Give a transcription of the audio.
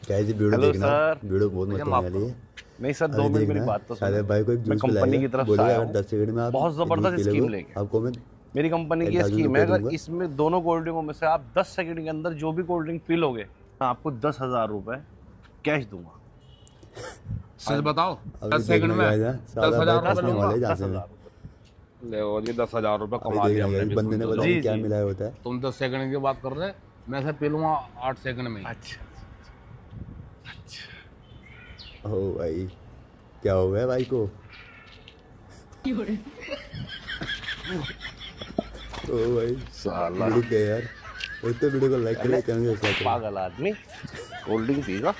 कैसी video hello देखना, sir. Video बहुत भैया मस्त माफ होने वाली करो। है। नहीं सर, अभी 2 मिनट मेरी देखना बात तो शायद सुनो। भाई को एक मैं जूस कंपनी की पिलाएगा, तरफ से बोलेगा आया अगर हूँ, 10 सेकंड में आप बहुत एक जूस ज़बरदस्त पी स्कीम लोगे लेके। आपको मैं मेरी कंपनी की 10,000 स्कीम है, रुपये अगर दूंगा। इसमें दोनों कोल्ड ड्रिंकों में से आप 10 सेकंड के अंदर जो भी कोल्ड ड्रिंक पी लोगे, मैं आपको 10,000 रुपये कैश दूंगा। हाँ सच जी। बताओ। अभी 10 सेकंड देखना में गाइस, दस साला भाई हजार रुपये फंसने दूंगा। वाले जहाँ दस से मैं। हजार रुपये ले वो जी 10,000 रुपये अभी कमा लिया देखना हमने गाइस, भी, बंदे सुन ने तो पता लो। नहीं जी क्या जी। मिलाया होता है। तुम 10 सेकंड की बात कर रहे, मैं से पी लूंगा 8 सेकंड में ही। अच्छा। ओ भाई, क्या हो गया भाई को? ओ भाई साला रुक गया यार। एक तो वीडियो को लाइक कर ले, चैनल को सब्सक्राइब कर ले। पागल आदमी कोल्ड ड्रिंक पीगा।